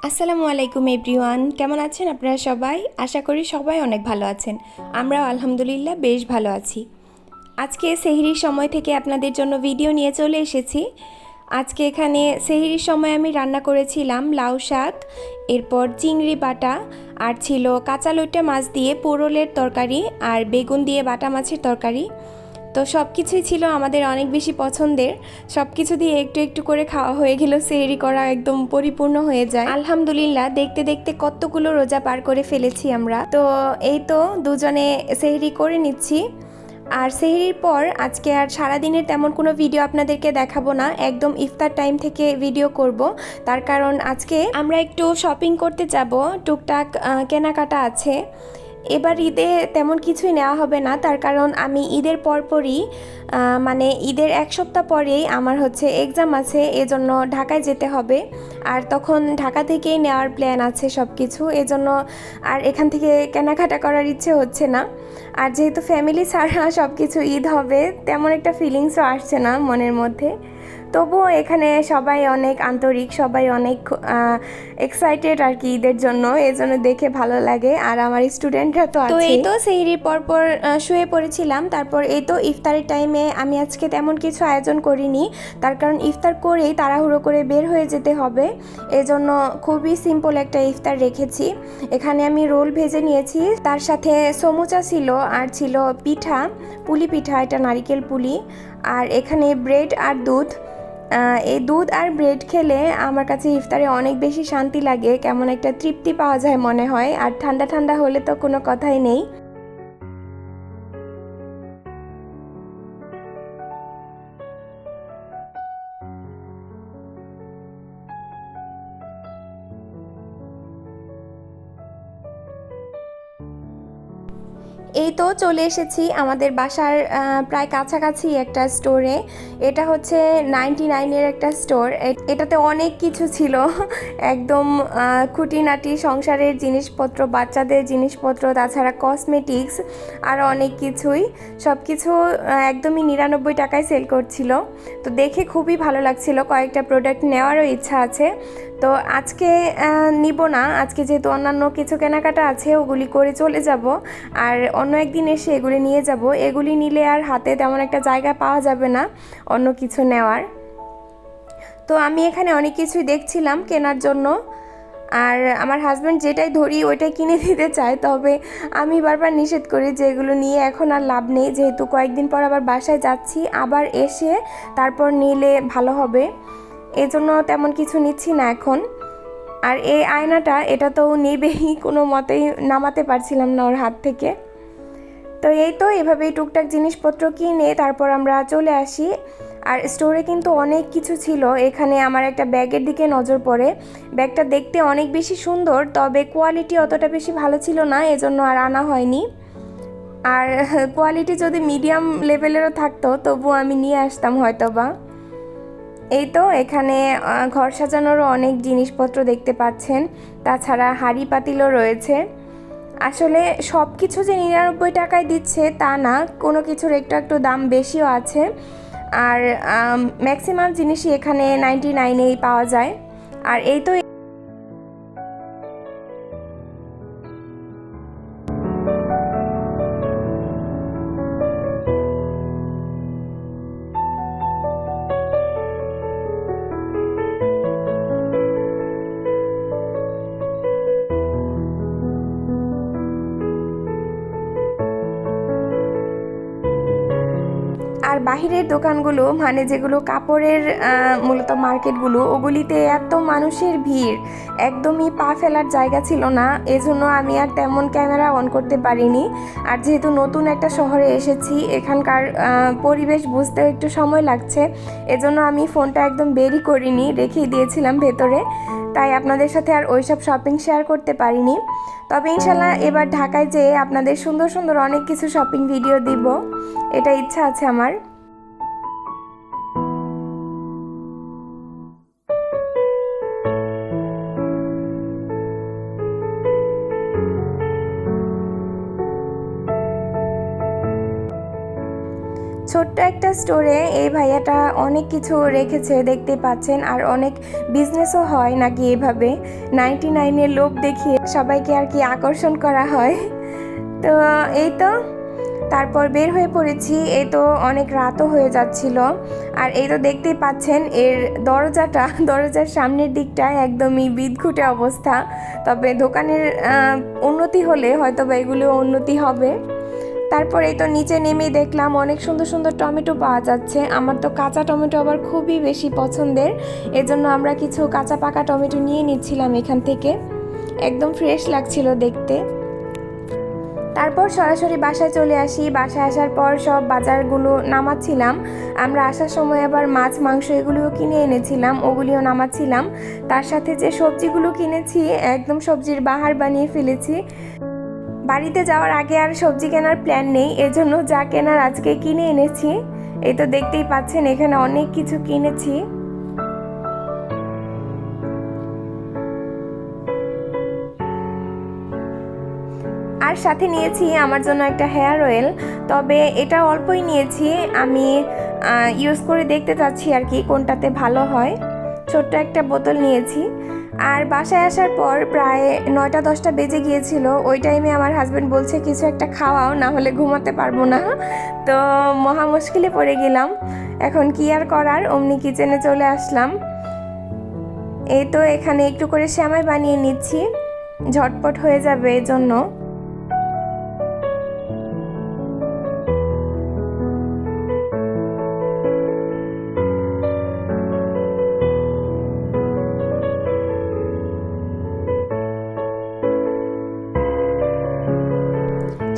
আসসালামু আলাইকুম এভরিওয়ান, কেমন আছেন আপনারা সবাই? আশা করি সবাই অনেক ভালো আছেন। আমরাও আলহামদুলিল্লাহ বেশ ভালো আছি। আজকে সেহরির সময় থেকে আপনাদের জন্য ভিডিও নিয়ে চলে এসেছি। আজকে এখানে সেহরির সময় আমি রান্না করেছিলাম লাউ শাক, এরপর চিংড়ি বাটা, আর ছিল কাঁচা লইট্টা মাছ দিয়ে পোড়লের তরকারি আর বেগুন দিয়ে বাটা মাছের তরকারি। তো সব কিছুই ছিল আমাদের অনেক বেশি পছন্দের। সব কিছু দিয়ে একটু একটু করে খাওয়া হয়ে গেল, সেহরি করা একদম পরিপূর্ণ হয়ে যায় আলহামদুলিল্লাহ। দেখতে দেখতে কতগুলো রোজা পার করে ফেলেছি আমরা। তো এই তো দুজনে সেহরি করে নিচ্ছি। আর সেহরির পর আজকে আর সারাদিনের তেমন কোনো ভিডিও আপনাদেরকে দেখাবো না, একদম ইফতার টাইম থেকে ভিডিও করব। তার কারণ আজকে আমরা একটু শপিং করতে যাব, টুকটাক কেনাকাটা আছে। এবার ঈদে তেমন কিছুই নেওয়া হবে না, তার কারণ আমি ঈদের পরপরই মানে ঈদের এক সপ্তাহ পরেই আমার হচ্ছে এক্সাম আছে, এজন্য ঢাকায় যেতে হবে। আর তখন ঢাকা থেকেই নেওয়ার প্ল্যান আছে সব কিছু, এজন্য আর এখান থেকে কেনাকাটা করার ইচ্ছে হচ্ছে না। আর যেহেতু ফ্যামিলি ছাড়া সব কিছু ঈদ হবে, তেমন একটা ফিলিংসও আসছে না মনের মধ্যে। তবুও এখানে সবাই অনেক আন্তরিক, সবাই অনেক এক্সাইটেড আর কি ঈদের জন্য, এজন্য দেখে ভালো লাগে। আর আমার স্টুডেন্টরা তো আছে। তো এই তো সেহরির পরপর শুয়ে পড়েছিলাম। তারপর এই তো ইফতারের টাইমে আমি আজকে তেমন কিছু আয়োজন করিনি, তার কারণ ইফতার করেই তাড়াহুড়ো করে বের হয়ে যেতে হবে, এজন্য খুবই সিম্পল একটা ইফতার রেখেছি। এখানে আমি রোল ভেজে নিয়েছি, তার সাথে সমুচা ছিল, আর ছিল পিঠা, পুলি পিঠা, এটা নারিকেল পুলি। আর এখানে ব্রেড আর দুধ। এই দুধ আর ব্রেড খেলে আমার কাছে ইফতারে অনেক বেশি শান্তি লাগে, কেমন একটা তৃপ্তি পাওয়া যায় মনে হয়। আর ঠান্ডা ঠান্ডা হলে তো কোনো কথাই নেই। এই তো চলে এসেছি আমাদের বাসার প্রায় কাছাকাছি একটা স্টোরে। এটা হচ্ছে 99-এর একটা স্টোর। এটাতে অনেক কিছু ছিল, একদম খুঁটিনাটি সংসারের জিনিসপত্র, বাচ্চাদের জিনিসপত্র, তাছাড়া কসমেটিক্স আর অনেক কিছুই। সব কিছু একদমই 99 টাকায় সেল করছিল। তো দেখে খুবই ভালো লাগছিল, কয়েকটা প্রোডাক্ট নেওয়ারও ইচ্ছা আছে। তো আজকে নিব না, আজকে যেহেতু অন্যান্য কিছু কেনাকাটা আছে ওগুলি করে চলে যাব, আর অন্য একদিন এসে এগুলি নিয়ে যাব। এগুলি নিলে আর হাতে তেমন একটা জায়গা পাওয়া যাবে না অন্য কিছু নেওয়ার। তো আমি এখানে অনেক কিছুই দেখছিলাম কেনার জন্য, আর আমার হাজব্যান্ড যেটাই ধরি ওইটাই কিনে দিতে চায়, তবে আমি বারবার নিষেধ করি যে এগুলো নিয়ে এখন আর লাভ নেই, যেহেতু কয়েকদিন পর আবার বাসায় যাচ্ছি, আবার এসে তারপর নিলে ভালো হবে। এজন্য তেমন কিছু নিচ্ছি না এখন। আর এই আয়নাটা, এটা তো নেবেই, কোনো মতেই নামাতে পারছিলাম না ওর হাত থেকে। তো এই তো এভাবেই টুকটাক জিনিসপত্র কিনে তারপর আমরা চলে আসি। আর স্টোরে কিন্তু অনেক কিছু ছিল। এখানে আমার একটা ব্যাগের দিকে নজর পড়ে। ব্যাগটা দেখতে অনেক বেশি সুন্দর, তবে কোয়ালিটি অতটা বেশি ভালো ছিল না, এজন্য আর আনা হয়নি। আর কোয়ালিটি যদি মিডিয়াম লেভেলেরও থাকতো তবুও আমি নিয়ে আসতাম হয়তোবা। এই তো এখানে ঘর সাজানোরও অনেক জিনিসপত্র দেখতে পাচ্ছেন, তাছাড়া হাঁড়ি পাতিলও রয়েছে। আসলে সব কিছু যে 99 টাকায় দিচ্ছে তা না, কোনো কিছুর একটু একটু দাম বেশিও আছে। আর ম্যাক্সিমাম জিনিসই এখানে 99-এই পাওয়া যায়। আর এই তো আর বাহিরের দোকানগুলো, মানে যেগুলো কাপড়ের মূলত মার্কেটগুলো, ওগুলিতে এত মানুষের ভিড়, একদমই পা ফেলার জায়গা ছিল না, এজন্য আমি আর তেমন ক্যামেরা অন করতে পারিনি। আর যেহেতু নতুন একটা শহরে এসেছি, এখানকার পরিবেশ বুঝতেও একটু সময় লাগছে, এজন্য আমি ফোনটা একদম বেরই করিনি, রেখেই দিয়েছিলাম ভেতরে। তাই আপনাদের সাথে আর ওইসব শপিং শেয়ার করতে পারিনি। তবে ইনশাল্লাহ এবার ঢাকায় যেয়ে আপনাদের সুন্দর সুন্দর অনেক কিছু শপিং ভিডিও দিব, এটা ইচ্ছা আছে আমার। ছোট ছোট্ট একটা স্টোরে এই ভাইয়াটা অনেক কিছু রেখেছে দেখতে পাচ্ছেন, আর অনেক বিজনেসও হয় নাকি এভাবে 99-এর লোভ দেখিয়ে সবাইকে আর কি আকর্ষণ করা হয়। তো এই তো তারপর বের হয়ে পড়েছি। এই তো অনেক রাতও হয়ে যাচ্ছিল, আর এই তো দেখতেই পাচ্ছেন এর দরজার সামনের দিকটায় একদমই বিদঘুটে অবস্থা। তবে দোকানের উন্নতি হলে হয়তো বা এগুলো উন্নতি হবে। তারপর এই তো নিচে নেমে দেখলাম অনেক সুন্দর সুন্দর টমেটো পাওয়া যাচ্ছে। আমার তো কাঁচা টমেটো আবার খুবই বেশি পছন্দের, এজন্য আমরা কিছু কাঁচা পাকা টমেটো নিয়ে নিচ্ছিলাম এখান থেকে। একদম ফ্রেশ লাগছিল দেখতে। তারপর সরাসরি বাসায় চলে আসি। বাসায় আসার পর সব বাজারগুলো নামাচ্ছিলাম। আমরা আসার সময় আবার মাছ মাংস এগুলিও কিনে এনেছিলাম, ওগুলিও নামাচ্ছিলাম। তার সাথে যে সবজিগুলো কিনেছি একদম সবজির বাহার বানিয়ে ফেলেছি। বাড়িতে যাওয়ার আগে আর সবজি কেনার প্ল্যান নেই, এজন্য যা কেনার আজকে কিনে এনেছি। এই তো দেখতেই পাচ্ছেন এখানে অনেক কিছু কিনেছি। আর সাথে নিয়েছি আমার জন্য একটা হেয়ার অয়েল, তবে এটা অল্পই নিয়েছি। আমি ইউজ করে দেখতে চাচ্ছি আর কি কোনটাতে ভালো হয়। ছোট্ট একটা বোতল নিয়েছি। আর বাসায় আসার পর প্রায় 9টা-10টা বেজে গিয়েছিল। ওই টাইমে আমার হাজব্যান্ড বলছে কিছু একটা খাওয়াও, না হলে ঘুমাতে পারবো না। তো মহা মুশকিলে পড়ে গেলাম। এখন কি আর করার, অমনি কিচেনে চলে আসলাম। এই তো এখানে একটু করে সেমাই বানিয়ে নিচ্ছি, ঝটপট হয়ে যাবে এজন্য।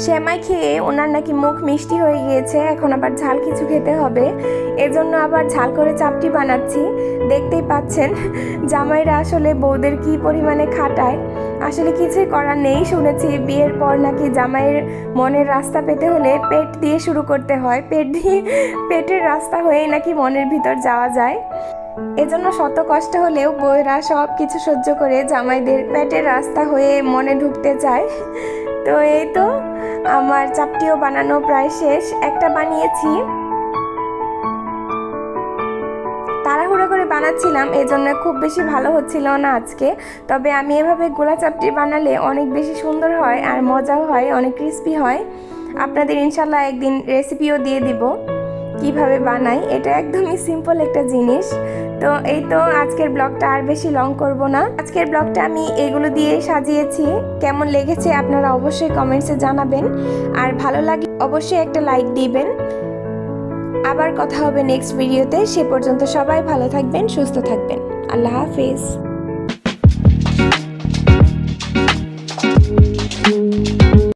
সেমাই খেয়ে ওনার নাকি মুখ মিষ্টি হয়ে গিয়েছে, এখন আবার ঝাল কিছু খেতে হবে, এজন্য আবার ঝাল করে চাপটি বানাচ্ছি। দেখতেই পাচ্ছেন জামাইরা আসলে বউদের কি পরিমাণে খাটায়। আসলে কিছুই করার নেই। শুনেছি বিয়ের পর নাকি জামাইয়ের মনের রাস্তা পেতে হলে পেট দিয়ে শুরু করতে হয়, পেটের রাস্তা হয়েই নাকি মনের ভিতর যাওয়া যায়। এজন্য শত কষ্ট হলেও বউয়েরা সব কিছু সহ্য করে জামাইদের পেটের রাস্তা হয়ে মনে ঢুকতে চায়। তো এই তো আমার চাপটিও বানানো প্রায় শেষ। একটা বানিয়েছি, তাড়াহুড়ো করে বানাচ্ছিলাম, এজন্য খুব বেশি ভালো হচ্ছিল না আজকে। তবে আমি এভাবে গোলা চাপটি বানালে অনেক বেশি সুন্দর হয় আর মজাও হয়, অনেক ক্রিস্পি হয়। আপনাদের ইনশাল্লাহ একদিন রেসিপিও দিয়ে দিব কিভাবে বানাই। এটা একদমই সিম্পল একটা জিনিস। তো এই তো আজকের ব্লগটা আর বেশি লং করব না। আজকের ব্লগটা আমি এগুলো দিয়ে সাজিয়েছি। কেমন লেগেছে আপনারা অবশ্যই কমেন্টসে জানাবেন, আর ভালো লাগলে অবশ্যই একটা লাইক দিবেন। আবার কথা হবে নেক্সট ভিডিওতে। সে পর্যন্ত সবাই ভালো থাকবেন, সুস্থ থাকবেন। আল্লাহ হাফেজ।